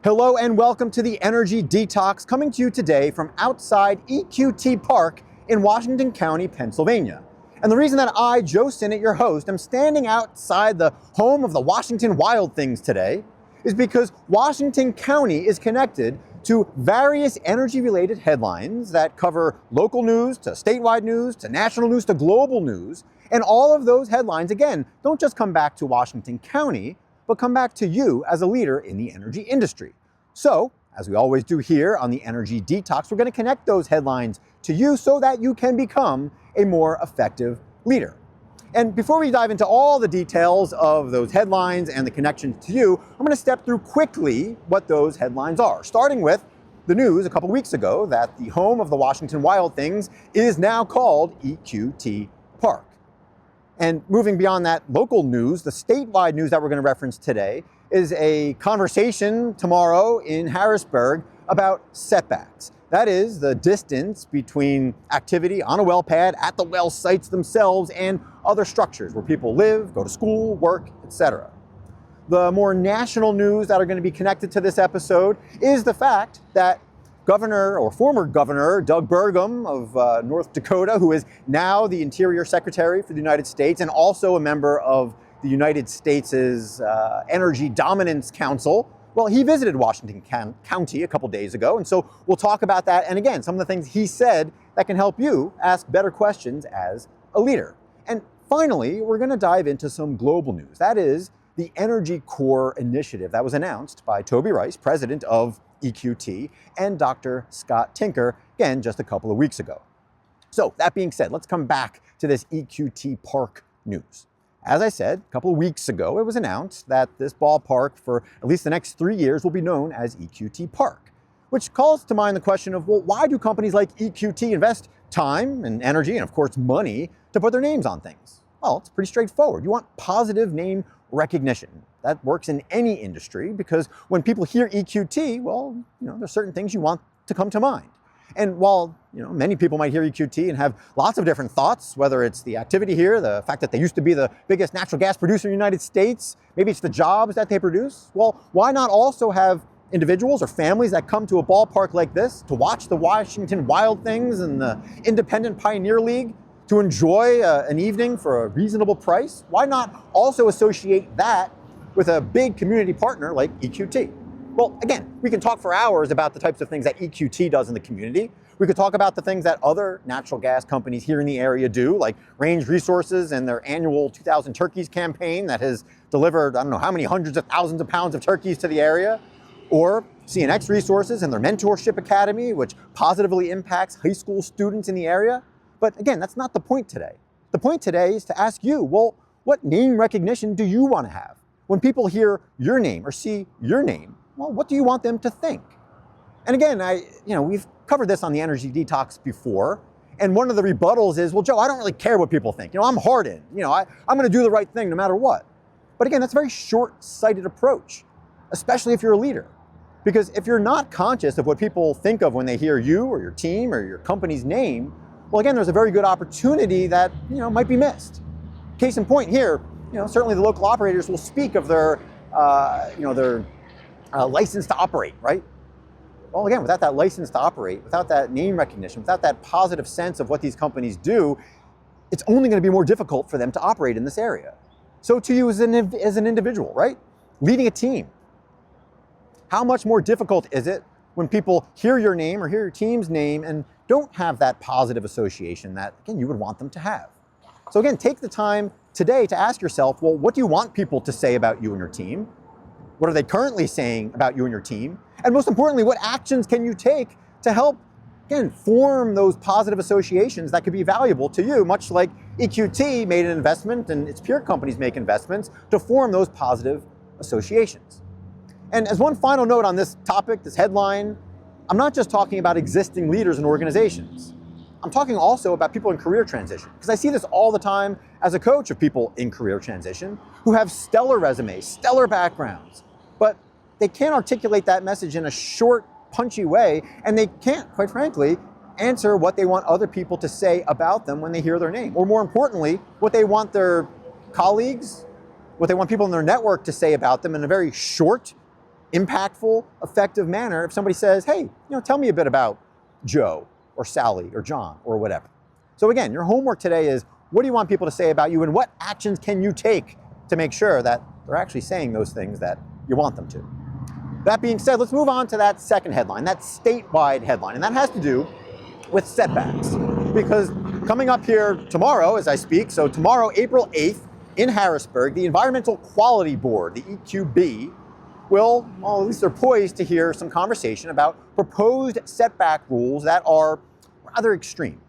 Hello and welcome to the Energy Detox, coming to you today from outside EQT Park in Washington County, Pennsylvania. And the reason that I, Joe Sinnott, your host, am standing outside the home of the Washington Wild Things today is because Washington County is connected to various energy-related headlines that cover local news to statewide news to national news to global news. And all of those headlines, again, don't just come back to Washington County, but come back to you as a leader in the energy industry. So, as we always do here on the Energy Detox, we're going to connect those headlines to you so that you can become a more effective leader. And before we dive into all the details of those headlines and the connections to you, I'm going to step through quickly what those headlines are, starting with the news a couple weeks ago that the home of the Washington Wild Things is now called EQT Park. And moving beyond that local news, the statewide news that we're going to reference today is a conversation tomorrow in Harrisburg about setbacks. That is the distance between activity on a well pad, at the well sites themselves, and other structures where people live, go to school, work, etc. The more national news that are going to be connected to this episode is the fact that Governor, or former Governor, Doug Burgum of North Dakota, who is now the Interior Secretary for the United States and also a member of the United States' Energy Dominance Council, well, he visited Washington County a couple days ago, and so we'll talk about that. And again, some of the things he said that can help you ask better questions as a leader. And finally, we're going to dive into some global news. That is the Energy Core initiative that was announced by Toby Rice, president of EQT, and Dr. Scott Tinker, again, just a couple of weeks ago. So that being said, let's come back to this EQT Park news. As I said, a couple of weeks ago, it was announced that this ballpark for at least the next 3 years will be known as EQT Park, which calls to mind the question of, well, why do companies like EQT invest time and energy and, of course, money to put their names on things? Well, it's pretty straightforward. You want positive name recognition. That works in any industry because when people hear EQT, well, there's certain things you want to come to mind. And while many people might hear EQT and have lots of different thoughts, whether it's the activity here, the fact that they used to be the biggest natural gas producer in the United States, maybe it's the jobs that they produce, well, why not also have individuals or families that come to a ballpark like this to watch the Washington Wild Things and the Independent Pioneer League, to enjoy an evening for a reasonable price? Why not also associate that with a big community partner like EQT? Well, again, we can talk for hours about the types of things that EQT does in the community. We could talk about the things that other natural gas companies here in the area do, like Range Resources and their annual 2,000 turkeys campaign that has delivered, I don't know how many hundreds of thousands of pounds of turkeys to the area, or CNX Resources and their Mentorship Academy, which positively impacts high school students in the area. But again, that's not the point today. The point today is to ask you, well, what name recognition do you want to have? When people hear your name or see your name, well, what do you want them to think? And again, we've covered this on the Energy Detox before, and one of the rebuttals is, well, Joe, I don't really care what people think. I'm hardened. I'm going to do the right thing no matter what. But again, that's a very short-sighted approach, especially if you're a leader. Because if you're not conscious of what people think of when they hear you or your team or your company's name, well, again, there's a very good opportunity that, might be missed. Case in point here, certainly the local operators will speak of their license to operate, right? Well, again, without that license to operate, without that name recognition, without that positive sense of what these companies do, it's only going to be more difficult for them to operate in this area. So to you as an individual, right? Leading a team, how much more difficult is it when people hear your name or hear your team's name and don't have that positive association that, again, you would want them to have? So again, take the time today to ask yourself, well, what do you want people to say about you and your team? What are they currently saying about you and your team? And most importantly, what actions can you take to help, again, form those positive associations that could be valuable to you, much like EQT made an investment and its peer companies make investments to form those positive associations. And as one final note on this topic, this headline, I'm not just talking about existing leaders and organizations. I'm talking also about people in career transition, because I see this all the time as a coach of people in career transition who have stellar resumes, stellar backgrounds, but they can't articulate that message in a short, punchy way, and they can't, quite frankly, answer what they want other people to say about them when they hear their name, or more importantly, what they want their colleagues, what they want people in their network to say about them in a very short, impactful, effective manner if somebody says, hey, tell me a bit about Joe or Sally or John or whatever. So again, your homework today is, what do you want people to say about you, and what actions can you take to make sure that they're actually saying those things that you want them to? That being said, let's move on to that second headline, that statewide headline, and that has to do with setbacks. Because coming up here tomorrow as I speak, so tomorrow, April 8th, in Harrisburg, the Environmental Quality Board, the EQB, will, well, at least they're poised to hear some conversation about proposed setback rules that are rather extreme.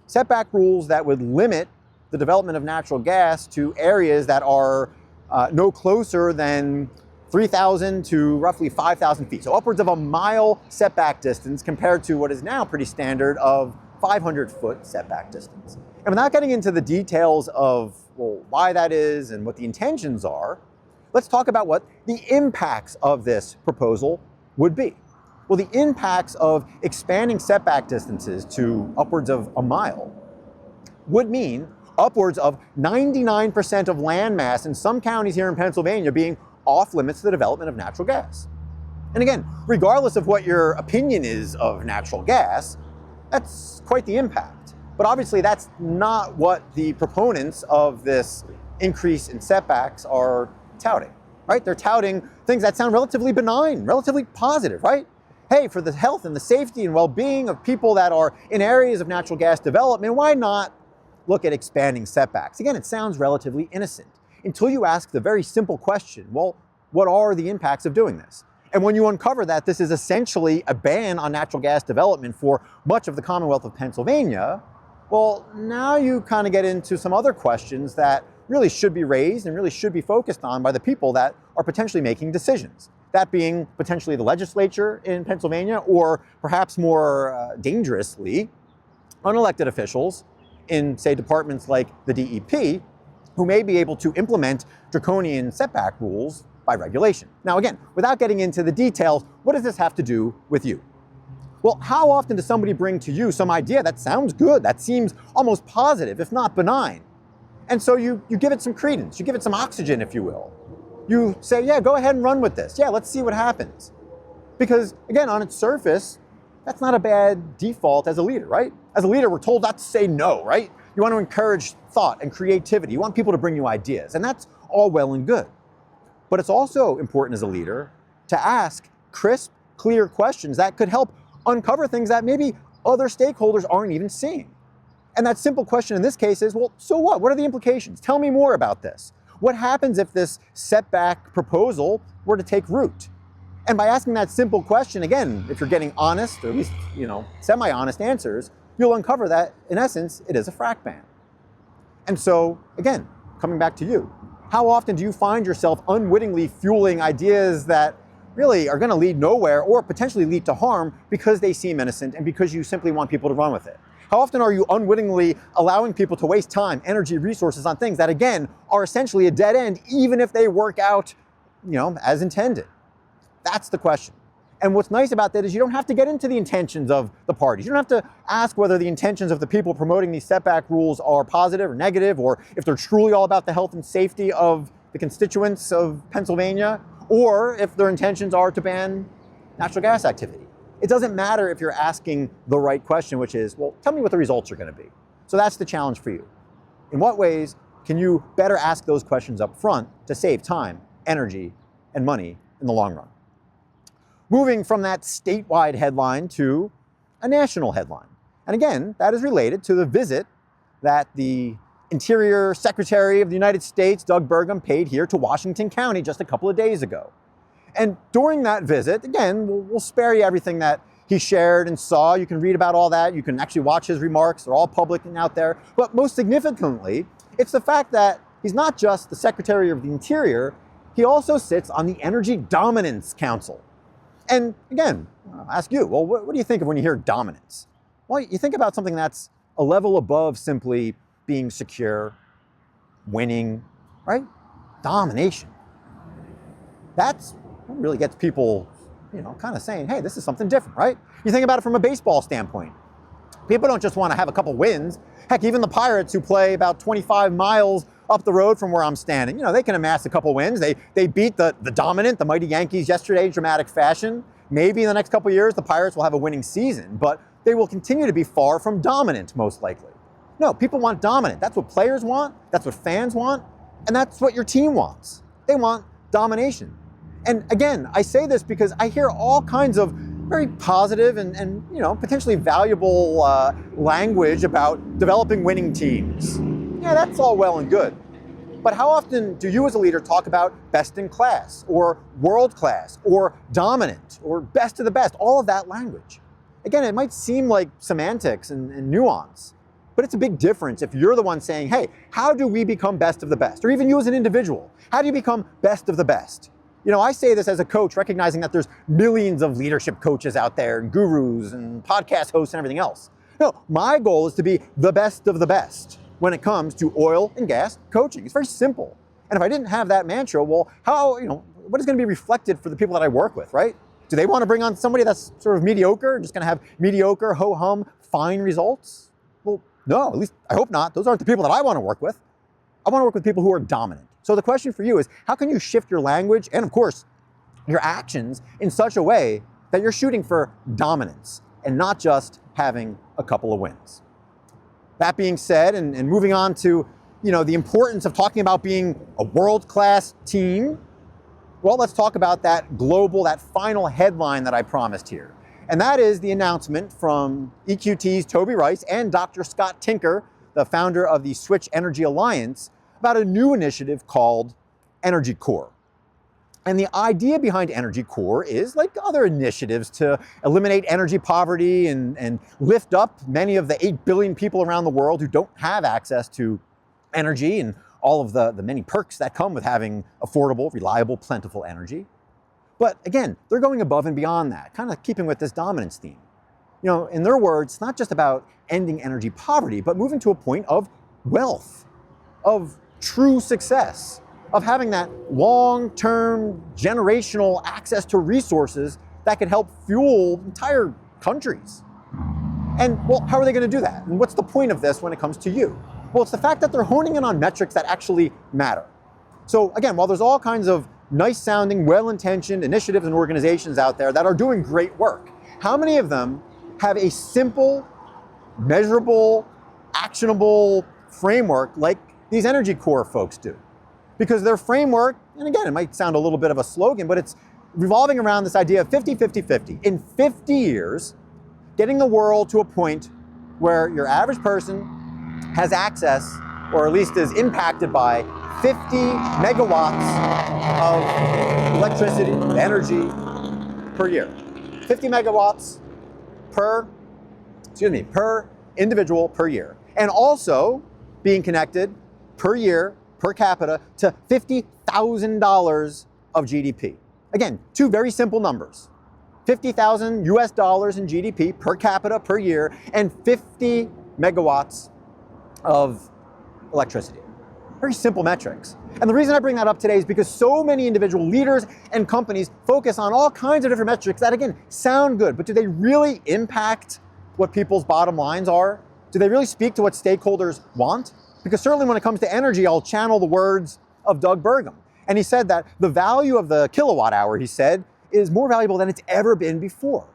Setback rules that would limit the development of natural gas to areas that are no closer than 3,000 to roughly 5,000 feet. So upwards of a mile setback distance compared to what is now pretty standard of 500-foot setback distance. And without getting into the details of, well, why that is and what the intentions are, let's talk about what the impacts of this proposal would be. Well, the impacts of expanding setback distances to upwards of a mile would mean upwards of 99% of land mass in some counties here in Pennsylvania being off limits to the development of natural gas. And again, regardless of what your opinion is of natural gas, that's quite the impact. But obviously that's not what the proponents of this increase in setbacks are touting, right? They're touting things that sound relatively benign, relatively positive, right? Hey, for the health and the safety and well-being of people that are in areas of natural gas development, why not look at expanding setbacks? Again, it sounds relatively innocent until you ask the very simple question, well, what are the impacts of doing this? And when you uncover that this is essentially a ban on natural gas development for much of the Commonwealth of Pennsylvania, well, now you kind of get into some other questions that really should be raised and really should be focused on by the people that are potentially making decisions. That being potentially the legislature in Pennsylvania, or perhaps more dangerously, unelected officials in, say, departments like the DEP, who may be able to implement draconian setback rules by regulation. Now again, without getting into the details, what does this have to do with you? Well, how often does somebody bring to you some idea that sounds good, that seems almost positive, if not benign? And so you give it some credence, you give it some oxygen, if you will. You say, yeah, go ahead and run with this. Yeah, let's see what happens. Because again, on its surface, that's not a bad default as a leader, right? As a leader, we're told not to say no, right? You want to encourage thought and creativity. You want people to bring you ideas, and that's all well and good. But it's also important as a leader to ask crisp, clear questions that could help uncover things that maybe other stakeholders aren't even seeing. And that simple question in this case is, well, so what? What are the implications? Tell me more about this. What happens if this setback proposal were to take root? And by asking that simple question, again, if you're getting honest, or at least, semi-honest answers, you'll uncover that, in essence, it is a frac ban. And so, again, coming back to you, how often do you find yourself unwittingly fueling ideas that really are going to lead nowhere or potentially lead to harm because they seem innocent and because you simply want people to run with it? How often are you unwittingly allowing people to waste time, energy, resources on things that, again, are essentially a dead end, even if they work out, as intended? That's the question. And what's nice about that is you don't have to get into the intentions of the parties. You don't have to ask whether the intentions of the people promoting these setback rules are positive or negative, or if they're truly all about the health and safety of the constituents of Pennsylvania, or if their intentions are to ban natural gas activity. It doesn't matter if you're asking the right question, which is, well, tell me what the results are going to be. So that's the challenge for you. In what ways can you better ask those questions up front to save time, energy, and money in the long run? Moving from that statewide headline to a national headline. And again, that is related to the visit that the Interior Secretary of the United States, Doug Burgum, paid here to Washington County just a couple of days ago. And during that visit, again, we'll spare you everything that he shared and saw. You can read about all that. You can actually watch his remarks. They're all public and out there. But most significantly, it's the fact that he's not just the Secretary of the Interior, he also sits on the Energy Dominance Council. And again, I'll ask you, well, what do you think of when you hear dominance? Well, you think about something that's a level above simply being secure, winning, right? Domination. That's what really gets people, kind of saying, hey, this is something different, right? You think about it from a baseball standpoint. People don't just want to have a couple wins. Heck, even the Pirates, who play about 25 miles up the road from where I'm standing, they can amass a couple wins. They beat the dominant, the mighty Yankees yesterday in dramatic fashion. Maybe in the next couple years, the Pirates will have a winning season, but they will continue to be far from dominant, most likely. No, people want dominant. That's what players want. That's what fans want. And that's what your team wants. They want domination. And again, I say this because I hear all kinds of very positive and potentially valuable language about developing winning teams. Yeah, that's all well and good. But how often do you as a leader talk about best in class or world class or dominant or best of the best, all of that language? Again, it might seem like semantics and nuance, but it's a big difference if you're the one saying, hey, how do we become best of the best? Or even you as an individual, how do you become best of the best? I say this as a coach, recognizing that there's millions of leadership coaches out there and gurus and podcast hosts and everything else. No, my goal is to be the best of the best when it comes to oil and gas coaching. It's very simple. And if I didn't have that mantra, well, what is going to be reflected for the people that I work with, right? Do they want to bring on somebody that's sort of mediocre, just going to have mediocre, ho-hum, fine results? Well, no, at least I hope not. Those aren't the people that I want to work with. I want to work with people who are dominant. So the question for you is, how can you shift your language and, of course, your actions in such a way that you're shooting for dominance and not just having a couple of wins? That being said, and moving on to the importance of talking about being a world-class team, well, let's talk about that final headline that I promised here. And that is the announcement from EQT's Toby Rice and Dr. Scott Tinker, the founder of the Switch Energy Alliance, about a new initiative called Energy Core. And the idea behind Energy Core is, like other initiatives, to eliminate energy poverty and lift up many of the 8 billion people around the world who don't have access to energy and all of the many perks that come with having affordable, reliable, plentiful energy. But again, they're going above and beyond that, kind of keeping with this dominance theme. In their words, it's not just about ending energy poverty, but moving to a point of wealth, of true success, of having that long-term, generational access to resources that could help fuel entire countries. And, well, how are they going to do that? And what's the point of this when it comes to you? Well, it's the fact that they're honing in on metrics that actually matter. So again, while there's all kinds of nice-sounding, well-intentioned initiatives and organizations out there that are doing great work, how many of them have a simple, measurable, actionable framework like these Energy Core folks do? Because their framework, and again, it might sound a little bit of a slogan, but it's revolving around this idea of 50-50-50. In 50 years, getting the world to a point where your average person has access, or at least is impacted by 50 megawatts of electricity, energy per year. 50 megawatts per individual per year. And also being connected per year, per capita, to $50,000 of GDP. Again, two very simple numbers. 50,000 US dollars in GDP per capita per year, and 50 megawatts of electricity. Very simple metrics. And the reason I bring that up today is because so many individual leaders and companies focus on all kinds of different metrics that, again, sound good, but do they really impact what people's bottom lines are? Do they really speak to what stakeholders want? Because certainly when it comes to energy, I'll channel the words of Doug Burgum. And he said that the value of the kilowatt hour, he said, is more valuable than it's ever been before.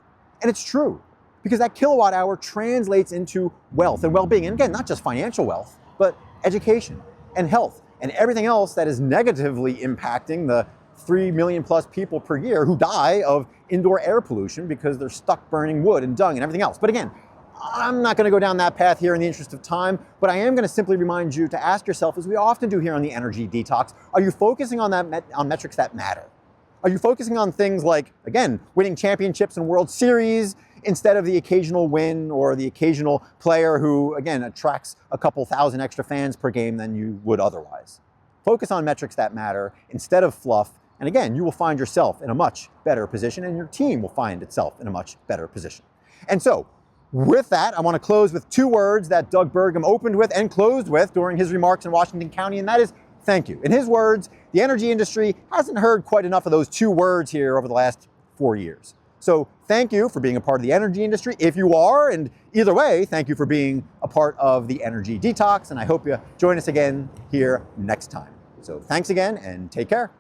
And it's true, because that kilowatt hour translates into wealth and well-being. And again, not just financial wealth, but education and health and everything else that is negatively impacting the 3 million plus people per year who die of indoor air pollution because they're stuck burning wood and dung and everything else. But again, I'm not going to go down that path here in the interest of time, but I am going to simply remind you to ask yourself, as we often do here on the Energy Detox, are you focusing on on metrics that matter? Are you focusing on things like, again, winning championships and World Series instead of the occasional win or the occasional player who, again, attracts a couple thousand extra fans per game than you would otherwise? Focus on metrics that matter instead of fluff, and again, you will find yourself in a much better position, and your team will find itself in a much better position. And so, with that, I want to close with two words that Doug Burgum opened with and closed with during his remarks in Washington County, and that is thank you. In his words, the energy industry hasn't heard quite enough of those two words here over the last 4 years. So thank you for being a part of the energy industry, if you are, and either way, thank you for being a part of the Energy Detox, and I hope you join us again here next time. So thanks again, and take care.